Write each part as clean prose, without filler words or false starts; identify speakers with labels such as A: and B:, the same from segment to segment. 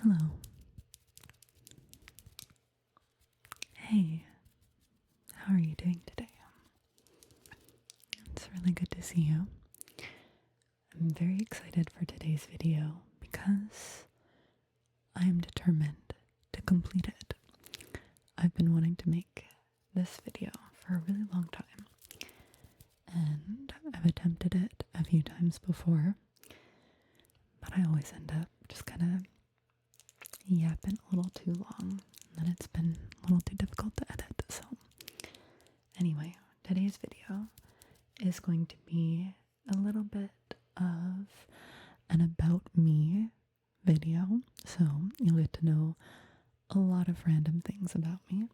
A: Hello. Hey, how are you doing today? It's really good to see you. I'm very excited for today's video because I am determined to complete it. I've been wanting to make this video for a really long time, and I've attempted it a few times before, but I always end up just kind of yapping a little too long, and it's been a little too difficult to edit. So anyway, today's video is going to be a little bit of an about me video, so you'll get to know a lot of random things about me,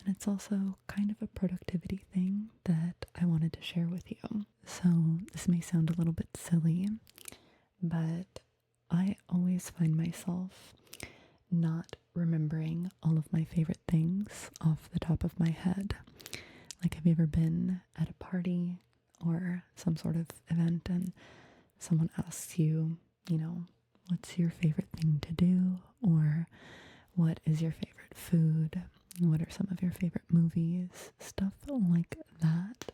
A: and it's also kind of a productivity thing that I wanted to share with you. So this may sound a little bit silly, but I always find myself not remembering all of my favorite things off the top of my head. Like, have you ever been at a party or some sort of event and someone asks you, what's your favorite thing to do? Or what is your favorite food? What are some of your favorite movies? Stuff like that.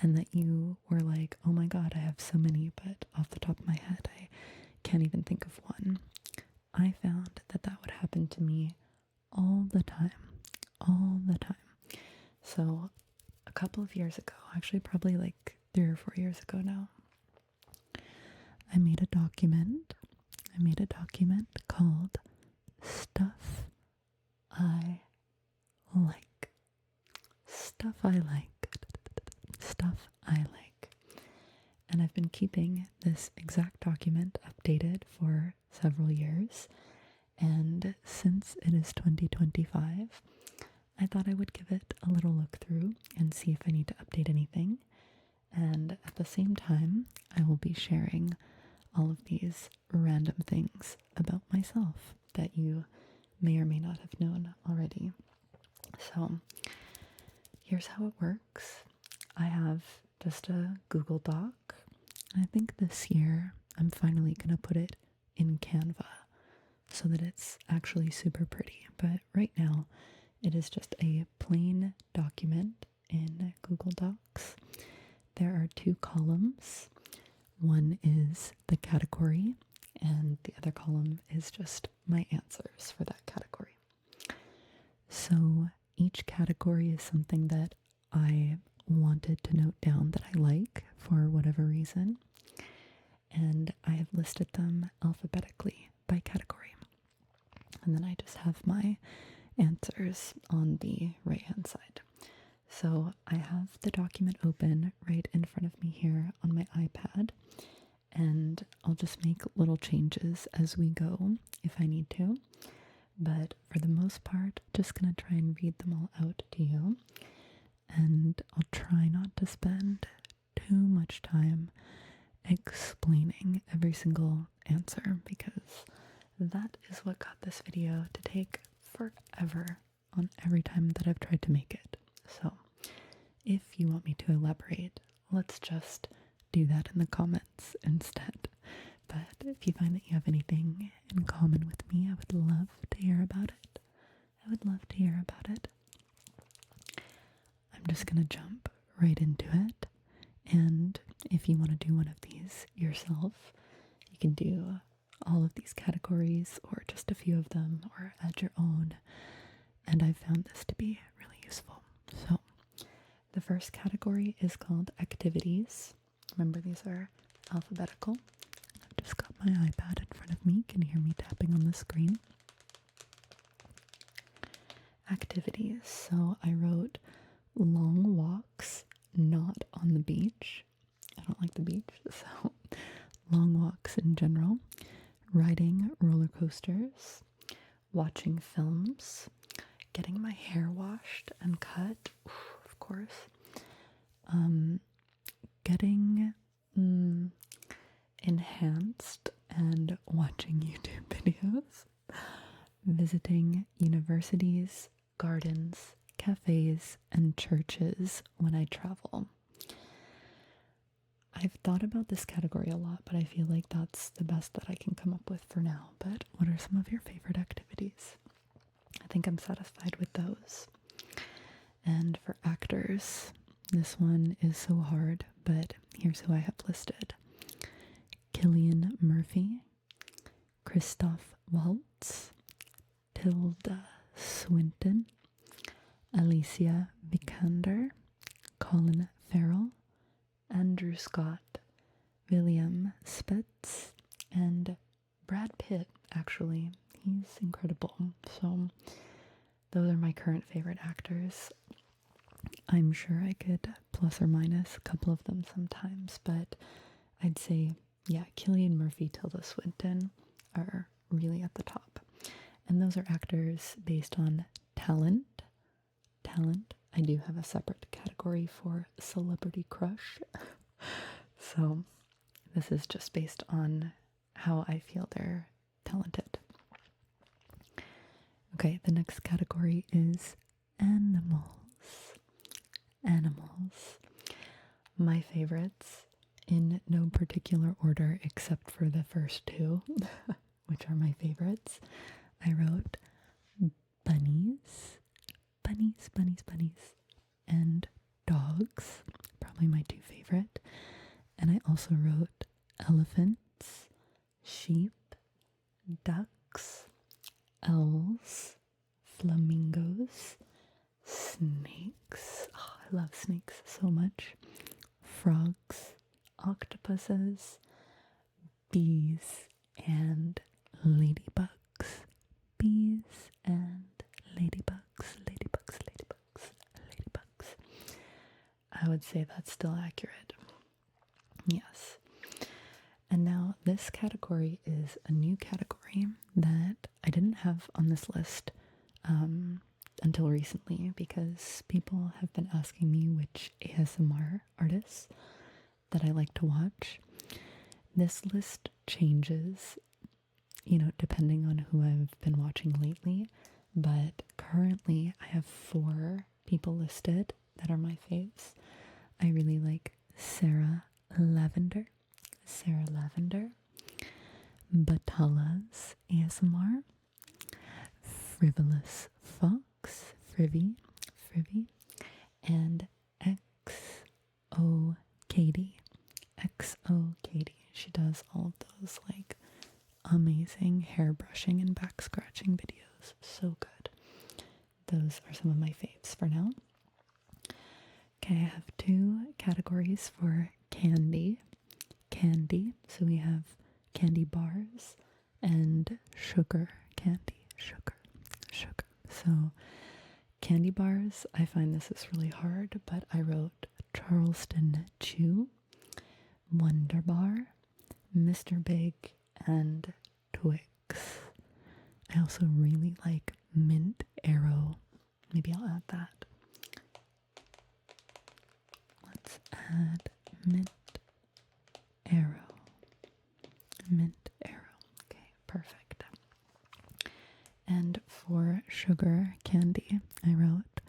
A: And that you were like, oh my God, I have so many, but off the top of my head, I can't even think of one. I found that would happen to me all the time. So a couple of years ago, actually probably like 3 or 4 years ago now, I made a document called Stuff I Like. Stuff I Like. Stuff I Like. And I've been keeping this exact document updated for several years. And since it is 2025, I thought I would give it a little look through and see if I need to update anything. And at the same time, I will be sharing all of these random things about myself that you may or may not have known already. So here's how it works. I have just a Google Doc. I think this year I'm finally going to put it in Canva so that it's actually super pretty. But right now, it is just a plain document in Google Docs. There are 2 columns. One is the category, and the other column is just my answers for that category. So each category is something that I wanted to note down that I like for whatever reason, and I have listed them alphabetically by category. And then I just have my answers on the right hand side. So I have the document open right in front of me here on my iPad, and I'll just make little changes as we go if I need to. But for the most part, just gonna try and read them all out to you. And I'll try not to spend too much time explaining every single answer, because that is what got this video to take forever on every time that I've tried to make it. So if you want me to elaborate, let's just do that in the comments instead. But if you find that you have anything in common with me, I would love to hear about it. I'm just going to jump right into it. And if you want to do one of these yourself, you can do all of these categories or just a few of them or add your own. And I've found this to be really useful. So the first category is called activities. Remember, these are alphabetical. I've just got my iPad in front of me. Can you hear me tapping on the screen? Activities. So I wrote long walks, not on the beach. I don't like the beach, so long walks in general. Riding roller coasters, watching films, getting my hair washed and cut, of course, getting enhanced and watching YouTube videos, visiting universities, gardens, cafes, and churches when I travel. I've thought about this category a lot, but I feel like that's the best that I can come up with for now. But what are some of your favorite activities? I think I'm satisfied with those. And for actors, this one is so hard, but here's who I have listed. Cillian Murphy, Christoph Waltz, Tilda Swinton, Alicia Vikander, Colin Farrell, Andrew Scott, William Spitz, and Brad Pitt, actually. He's incredible. So those are my current favorite actors. I'm sure I could plus or minus a couple of them sometimes, but I'd say, yeah, Cillian Murphy, Tilda Swinton are really at the top. And those are actors based on talent. I do have a separate category for celebrity crush. So this is just based on how I feel they're talented. Okay, the next category is animals. Animals. My favorites, in no particular order except for the first two, which are my favorites. I wrote bunnies, and dogs, probably my two favorite. And I also wrote elephants, sheep, ducks, owls, flamingos, snakes. Oh, I love snakes so much. Frogs, octopuses, bees, and ladybugs. Bees and ladybugs. I would say that's still accurate. Yes. And now this category is a new category that I didn't have on this list until recently, because people have been asking me which ASMR artists that I like to watch. This list changes, depending on who I've been watching lately, but currently I have 4 people listed that are my faves. I really like Sarah Lavender, Batala's ASMR, Frivolous Fox, Frivy, and XO Katie. She does all of those like amazing hair brushing and back scratching videos. So good. Those are some of my faves for now. Okay, I have 2 categories for candy. So we have candy bars and sugar candy. Sugar. So candy bars, I find this is really hard, but I wrote Charleston Chew, Wonder Bar, Mr. Big, and Twix. I also really like Mint Arrow. Maybe I'll add that. Let's add Mint Arrow. Okay, perfect. And for sugar candy, I wrote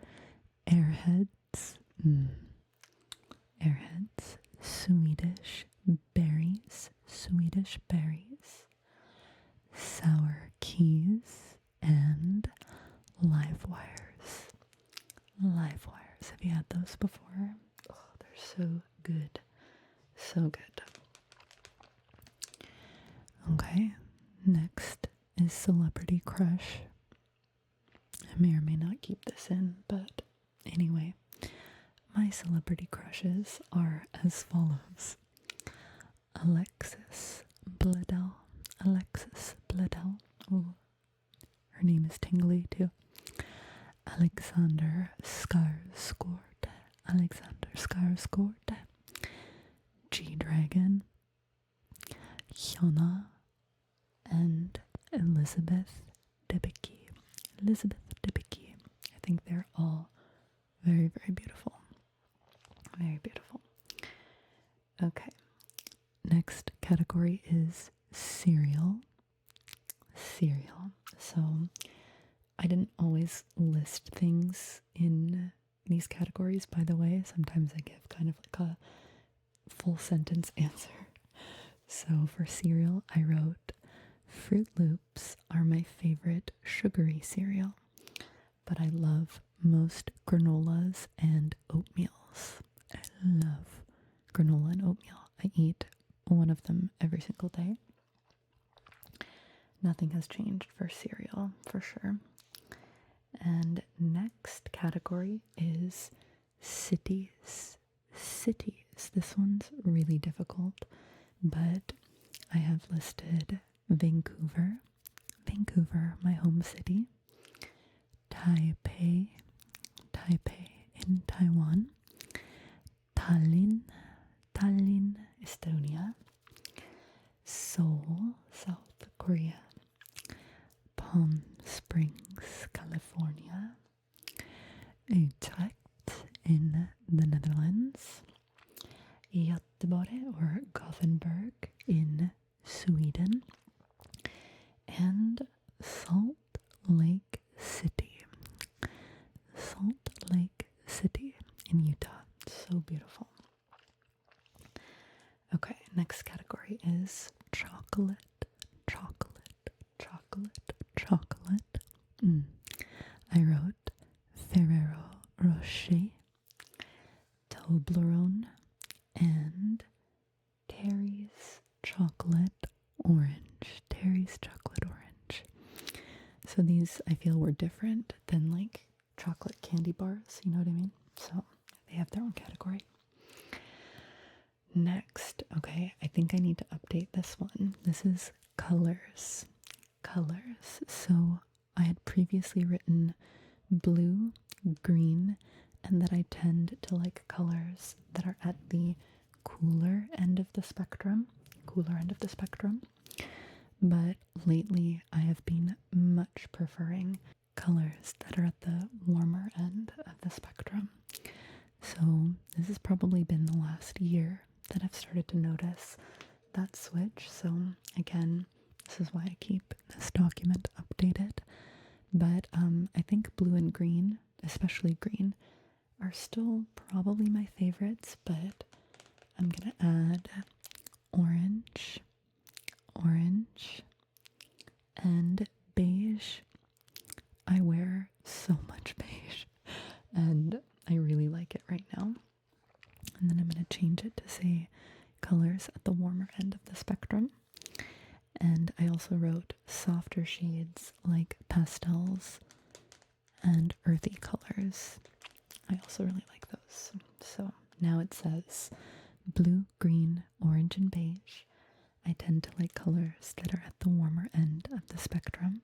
A: Airheads. Airheads, Swedish berries, sour keys, and live wires. Have you had those before? Oh, they're so good. Okay, next is celebrity crush. I may or may not keep this in, but anyway, my celebrity crushes are as follows. Alexis Bledel. Ooh, her name is tingly too. Alexander Skarsgård. G-Dragon. Hyuna. And Elizabeth Debicki. I think they're all very, very beautiful. Okay. Next category is cereal. So I didn't always list things in these categories, by the way. Sometimes I give kind of like a full sentence answer. So for cereal, I wrote, Fruit Loops are my favorite sugary cereal, but I love most granolas and oatmeals. I love granola and oatmeal. I eat one of them every single day. Nothing has changed for cereal, for sure. And next category is cities. Cities. This one's really difficult, but I have listed Vancouver, my home city, Taipei in Taiwan, Tallinn, Estonia, Seoul, South Korea, Palm Springs, California, Utrecht in the Netherlands, Göteborg or Gothenburg in Sweden, and Salt Lake City. Salt Lake City in Utah. So beautiful. Okay, next category is chocolate. I wrote Ferrero Rocher, Toblerone, and Terry's Chocolate Orange. So these I feel were different than like chocolate candy bars, you know what I mean? So they have their own category. Next, okay, I think I need to update this one. This is colors. So I had previously written blue, green, and that I tend to like colors that are at the cooler end of the spectrum. But lately I have been much preferring colors that are at the warmer end of the spectrum. So this has probably been the last year that I've started to notice that switch. So again, this is why I keep this document updated. But I think blue and green, especially green, are still probably my favorites, but I'm gonna add orange, and beige. I wear so much beige, and I really like it right now. And then I'm gonna change it to say colors at the warmer end of the spectrum. And I also wrote softer shades like pastels and earthy colors. I also really like those. So now it says blue, green, orange, and beige. I tend to like colors that are at the warmer end of the spectrum,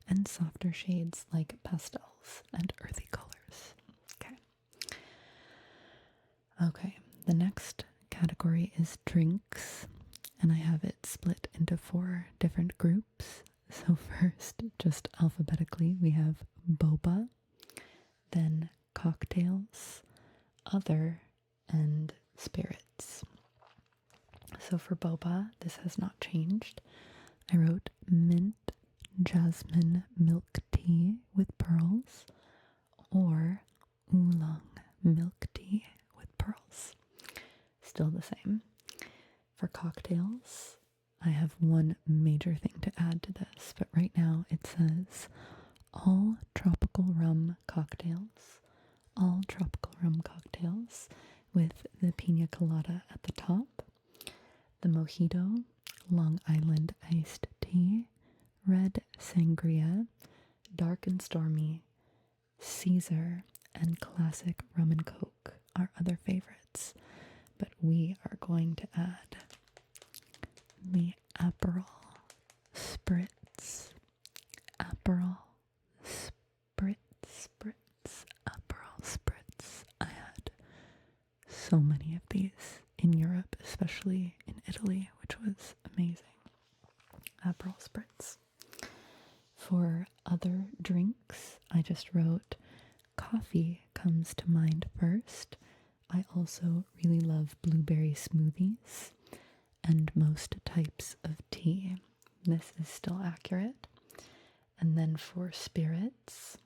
A: and softer shades like pastels and earthy colors. Okay, the next category is drinks, and I have it split into 4 different groups. So first, just alphabetically, we have boba, then cocktails, other, and spirits. So for boba, this has not changed. I wrote mint jasmine milk tea with pearls, or oolong milk tea with pearls. Still the same. For cocktails, I have one major thing to add to this, but right now it says all tropical rum cocktails with the pina colada at the top, the mojito, Long Island iced tea, red sangria, dark and stormy, Caesar, and classic rum and coke are other favorites. But we are going to add the Aperol Spritz. I had so many of these in Europe, especially in Italy, which was amazing. Aperol Spritz. For other drinks, I just wrote coffee comes to mind first. I also really love blueberry smoothies and most types of tea. This is still accurate. And then for spirits,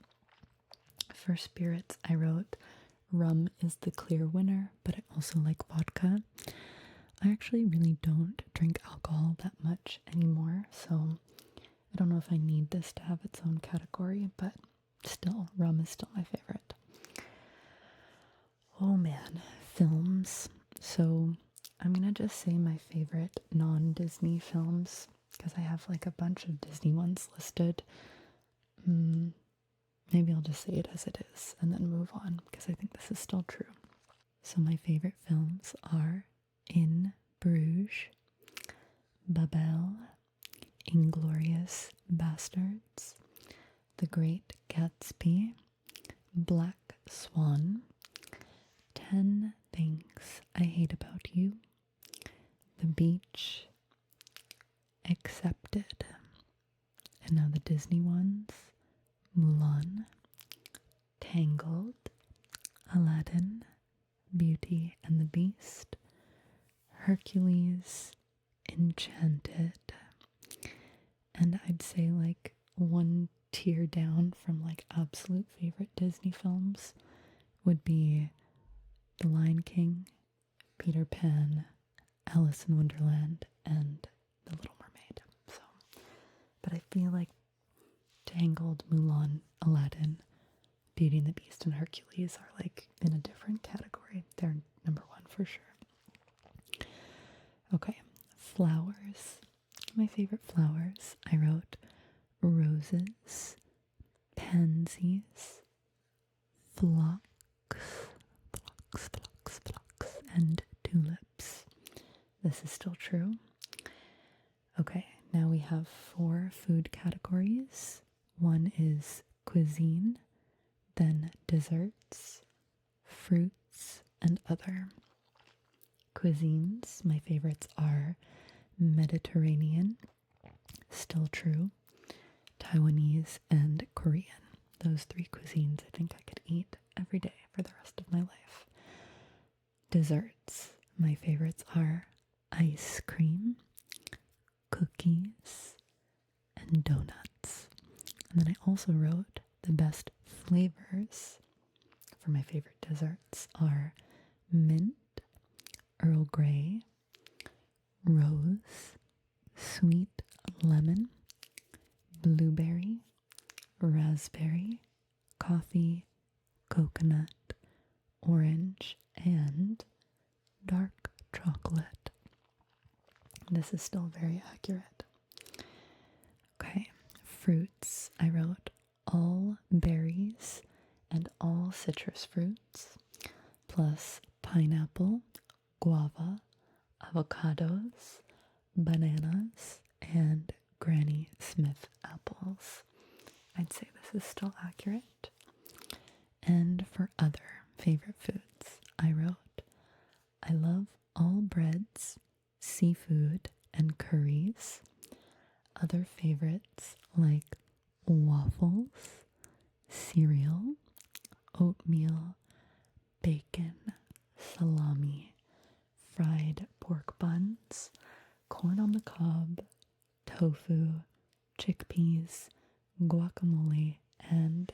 A: I wrote rum is the clear winner, but I also like vodka. I actually really don't drink alcohol that much anymore, so I don't know if I need this to have its own category, but still, rum is still my favorite. Oh man, films. So I'm gonna just say my favorite non-Disney films because I have like a bunch of Disney ones listed. Maybe I'll just say it as it is and then move on because I think this is still true. So my favorite films are In Bruges, Babel, Inglorious Bastards, The Great Gatsby, Black Swan, 10 Things I Hate About You, The Beach, Accepted, and now the Disney ones, Mulan, Tangled, Aladdin, Beauty and the Beast, Hercules, Enchanted, and I'd say like one tier down from like absolute favorite Disney films would be The Lion King, Peter Pan, Alice in Wonderland, and The Little Mermaid. So, but I feel like Tangled, Mulan, Aladdin, Beauty and the Beast, and Hercules are like in a different category. They're number one for sure. Okay, flowers. My favorite flowers. I wrote roses, pansies, phlox, and tulips. This is still true. Okay, now we have 4 food categories. One is cuisine, then desserts, fruits, and other. Cuisines, my favorites are Mediterranean, still true, Taiwanese, and Korean. Those 3 cuisines I think I could eat every day for the rest of my life. Desserts, my favorites are ice cream, cookies, and donuts. And then I also wrote the best flavors for my favorite desserts are mint, Earl Grey, rose, sweet lemon, blueberry, raspberry, coffee, coconut, orange, and dark chocolate. This is still very accurate. Okay, fruits. I wrote all berries and all citrus fruits, plus pineapple, guava, avocados, bananas, and Granny Smith apples. I'd say this is still accurate. And for other favorite foods, I wrote, I love all breads, seafood, and curries. Other favorites like waffles, cereal, oatmeal, bacon, salami, fried pork buns, corn on the cob, tofu, chickpeas, guacamole, and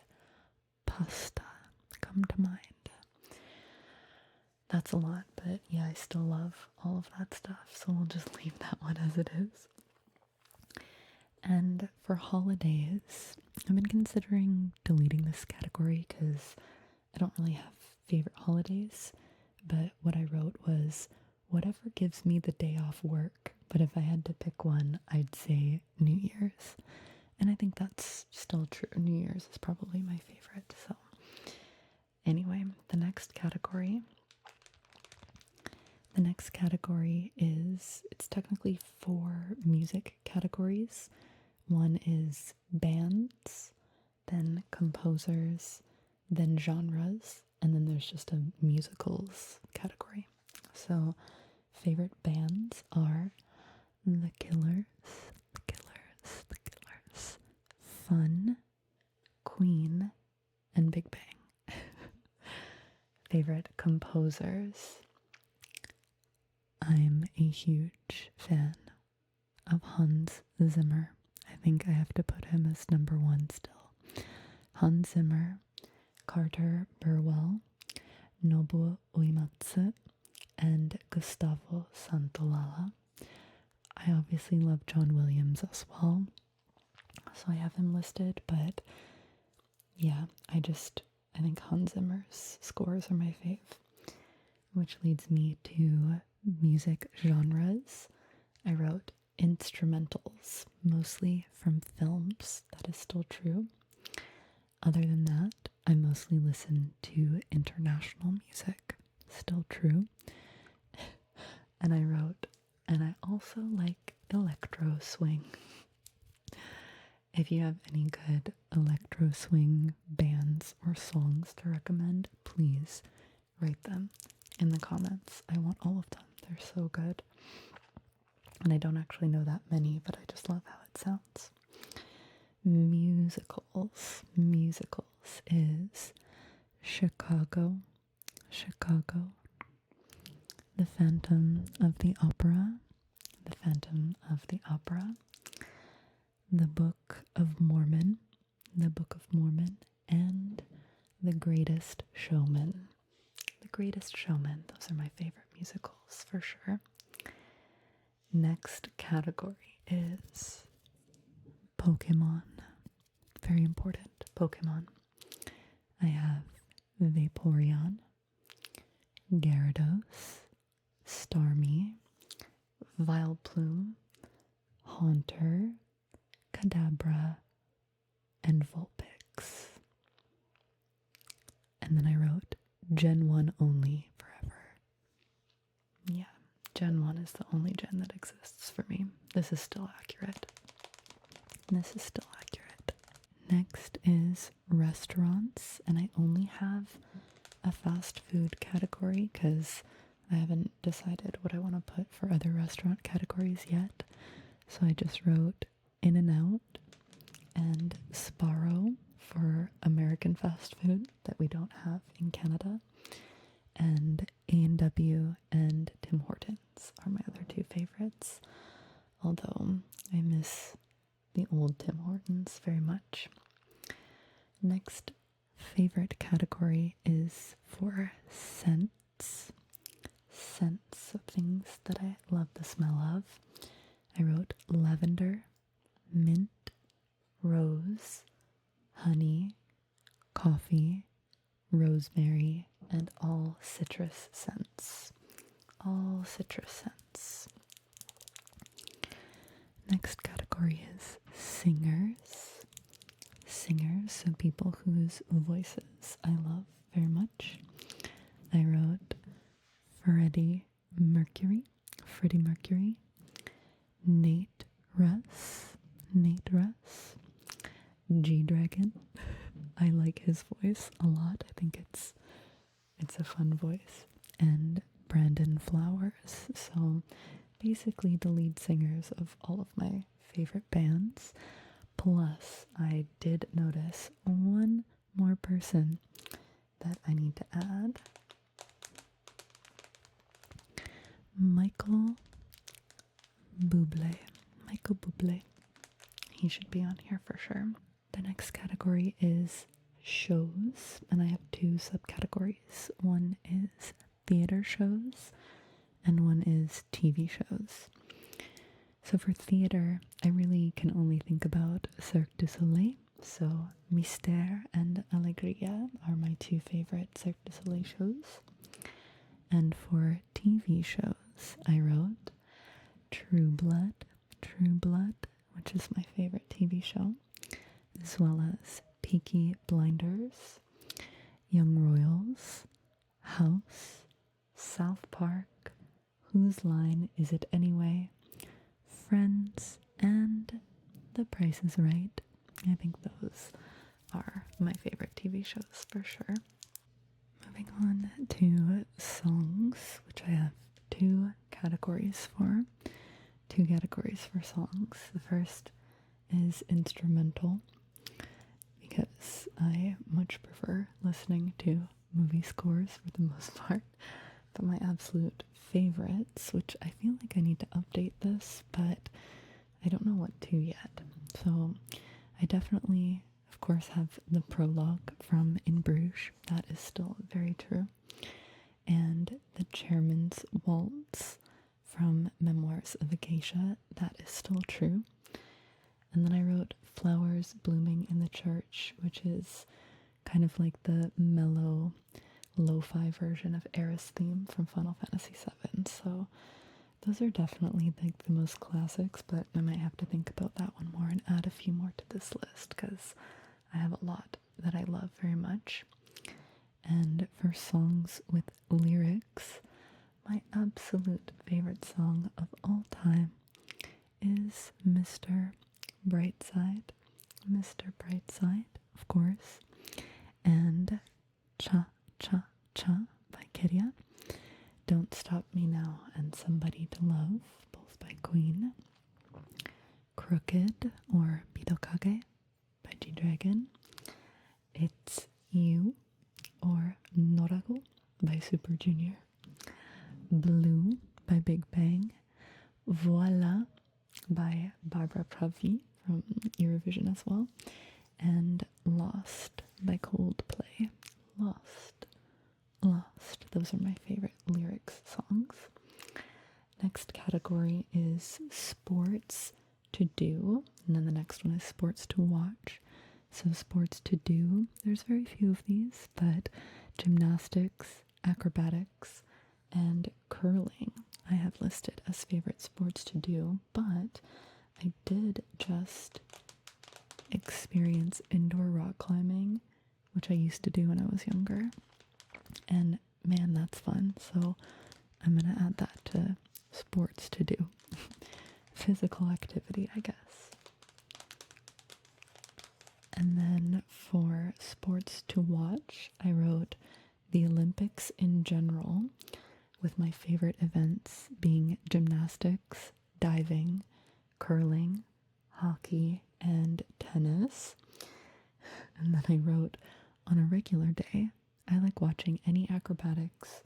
A: pasta come to mind. That's a lot, but yeah, I still love all of that stuff, so we'll just leave that one as it is. And for holidays, I've been considering deleting this category because I don't really have favorite holidays, but what I wrote was whatever gives me the day off work, but if I had to pick one, I'd say New Year's. And I think that's still true. New Year's is probably my favorite. So anyway, the next category is, it's technically 4 music categories. One is bands, then composers, then genres, and then there's just a musicals category. So favorite bands are The Killers, Fun, Queen, and Big Bang. Favorite composers. I'm a huge fan of Hans Zimmer. I think I have to put him as number 1 still. Hans Zimmer, Carter Burwell, Nobuo Uematsu, and Gustavo Santaolalla. I obviously love John Williams as well, so I have him listed, but yeah, I think Hans Zimmer's scores are my fave, which leads me to music genres. I wrote instrumentals, mostly from films. That is still true. Other than that, I mostly listen to international music. Still true. And I wrote, and I also like electro swing. If you have any good electro swing bands or songs to recommend, please write them in the comments. I want all of them. They're so good. And I don't actually know that many, but I just love how it sounds. Musicals. Musicals is Chicago. The Phantom of the Opera. The Book of Mormon. And The Greatest Showman. Those are my favorite musicals for sure. Next category is Pokemon. Very important. Pokemon. I have Vaporeon, Gyarados, Starmie, Vileplume, Haunter, Kadabra, and Vulpix. And then I wrote Gen 1 only forever. Yeah, Gen 1 is the only gen that exists for me. This is still accurate. Next is restaurants, and I only have a fast food category because I haven't decided what I want to put for other restaurant categories yet. So I just wrote In-N-Out and Sparrow for American fast food that we don't have in Canada. And A&W and Tim Hortons are my other two favorites. Although I miss the old Tim Hortons very much. Next favorite category is for scents. Scents of things that I love the smell of. I wrote lavender, mint, rose, honey, coffee, rosemary, and all citrus scents. Next category is singers. So people whose voices I love very much. I wrote Freddie Mercury, Nate Russ, G-Dragon. I like his voice a lot. I think it's a fun voice. And Brandon Flowers. So basically the lead singers of all of my favorite bands. Plus, I did notice one more person that I need to add. Michael Bublé. He should be on here for sure. The next category is shows, and I have two subcategories. One is theater shows, and one is TV shows. So for theater, I really can only think about Cirque du Soleil. So Mystère and Alegria are my two favorite Cirque du Soleil shows. And for TV shows, I wrote True Blood, which is my favorite TV show, as well as Peaky Blinders, Young Royals, House, South Park, Whose Line Is It Anyway, Friends, and The Price is Right. I think those are my favorite TV shows for sure. Moving on to songs, which I have two categories for songs. The first is instrumental, because I much prefer listening to movie scores for the most part. But my absolute favorites, which I feel like I need to update this, but I don't know what to yet. So I definitely, of course, have the prologue from In Bruges. That is still very true. And the Chairman's Waltz from Memoirs of a Geisha. That is still true. And then I wrote Flowers Blooming in the Church, which is kind of like the mellow lo-fi version of Aerith's theme from Final Fantasy VII. So those are definitely like the most classics, but I might have to think about that one more and add a few more to this list because I have a lot that I love very much. And for songs with lyrics, my absolute favorite song of all time is Mr. Brightside. Mr. Brightside, of course. And Cha Cha Cha by Kiria. Don't Stop Me Now and Somebody to Love, both by Queen. Crooked or Bidokage by G-Dragon. It's You or Norago by Super Junior. Blue by Big Bang. Voila by Barbara Pravi from Eurovision as well. And Lost by Coldplay. Lost. Those are my favorite lyrics songs. Next category is sports to do. And then the next one is sports to watch. So sports to do, there's very few of these, but gymnastics, acrobatics, and curling I have listed as favorite sports to do, but I did just experience indoor rock climbing, which I used to do when I was younger, and man, that's fun. So I'm gonna add that to sports to do. Physical activity, I guess. And then for sports to watch, I wrote the Olympics in general, with my favorite events being gymnastics, diving, curling, hockey, and tennis. And then I wrote, on a regular day, I like watching any acrobatics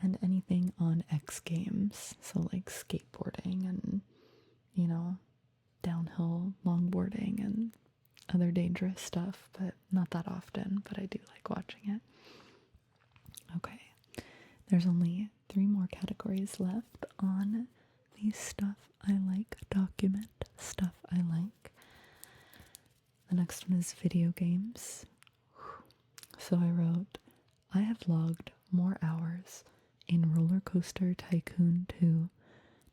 A: and anything on X Games. So like skateboarding and, downhill longboarding and other dangerous stuff, but not that often, but I do like watching it. Okay, there's only 3 more categories left on the stuff I like document, stuff I like. The next one is video games. So I wrote, I have logged more hours in Roller Coaster Tycoon 2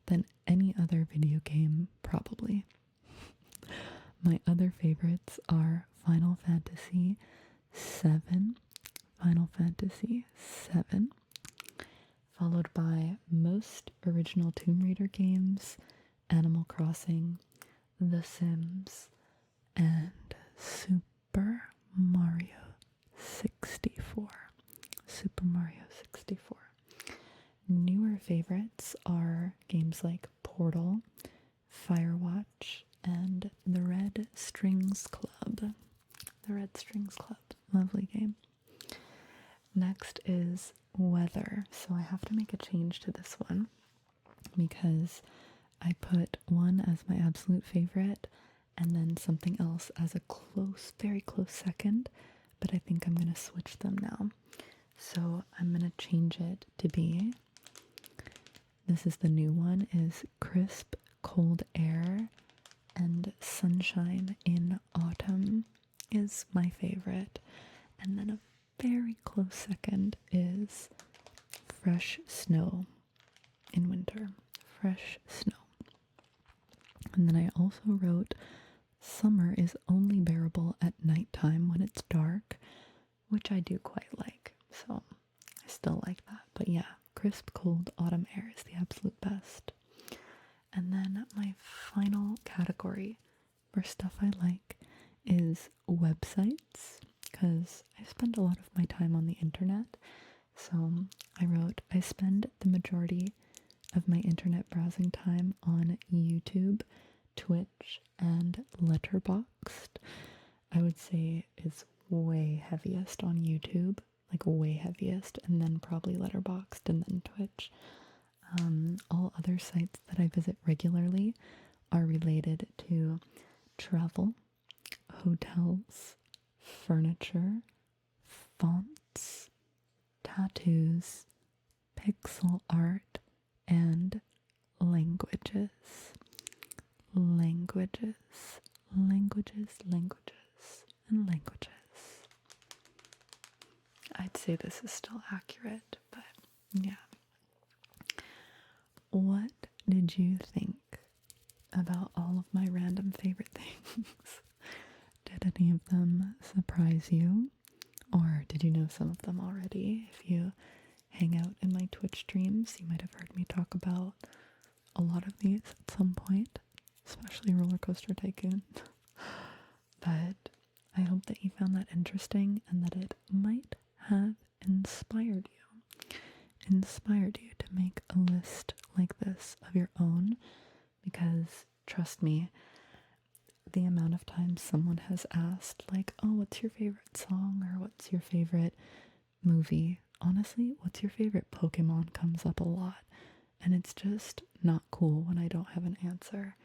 A: than any other video game, probably. My other favorites are Final Fantasy VII, followed by most original Tomb Raider games, Animal Crossing, The Sims, and Super Mario 64. Newer favorites are games like Portal, Firewatch, and The Red Strings Club. Lovely game. Next is weather. So I have to make a change to this one because I put one as my absolute favorite and then something else as a very close second, but I think I'm going to switch them now. So I'm going to change it to be, this is the new one, is crisp, cold air and sunshine in autumn is my favorite. And then a very close second is fresh snow in winter. Fresh snow. And then I also wrote summer is only bearable at nighttime when it's dark, which I do quite like. So I still like that. But yeah, crisp, cold autumn air is the absolute best. And then my final category for stuff I like is websites, because I spend a lot of my time on the internet. So I wrote, I spend the majority of my internet browsing time on YouTube, Twitch, and Letterboxd. I would say it's way heaviest on YouTube, like way heaviest, and then probably Letterboxd, and then Twitch. All other sites that I visit regularly are related to travel, hotels, furniture, fonts, tattoos, pixel art and languages. Languages, languages, languages, and languages. I'd say this is still accurate, but yeah. What did you think about all of my random favorite things? Did any of them surprise you? Or did you know some of them already? If you hang out in my Twitch streams, you might have heard me talk about a lot of these at some point, especially Roller Coaster Tycoon. But I hope that you found that interesting and that it might have inspired you to make a list like this of your own, because trust me, the amount of times someone has asked, like, oh, what's your favorite song, or what's your favorite movie? Honestly, what's your favorite Pokemon comes up a lot, and it's just not cool when I don't have an answer.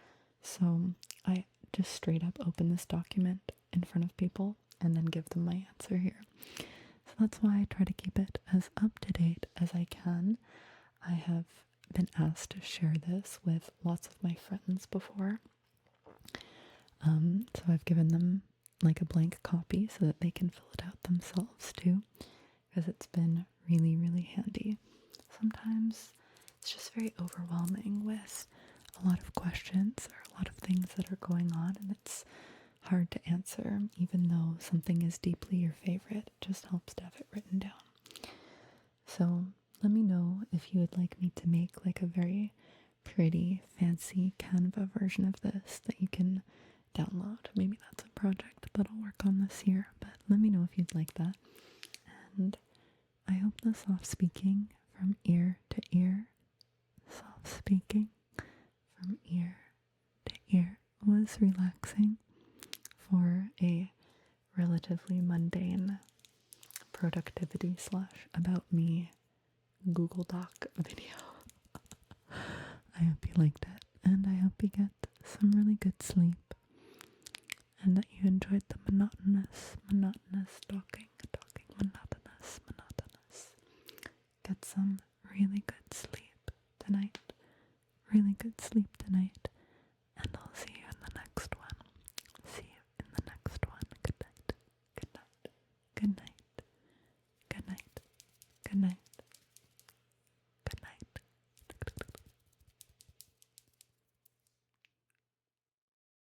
A: So I just straight up open this document in front of people and then give them my answer here. So that's why I try to keep it as up to date as I can. I have been asked to share this with lots of my friends before. So I've given them like a blank copy so that they can fill it out themselves too, because it's been really, really handy. Sometimes it's just very overwhelming with a lot of questions or a lot of things that are going on, and it's hard to answer, even though something is deeply your favorite. It just helps to have it written down. So let me know if you would like me to make like a very pretty, fancy Canva version of this that you can download. Maybe that's a project that I'll work on this year, but let me know if you'd like that. And I hope the soft speaking from ear to ear, was relaxing for a relatively mundane productivity / about me Google Doc video. I hope you liked it, and I hope you get some really good sleep, and that you enjoyed the monotonous talking, monotonous. Get some really good sleep tonight.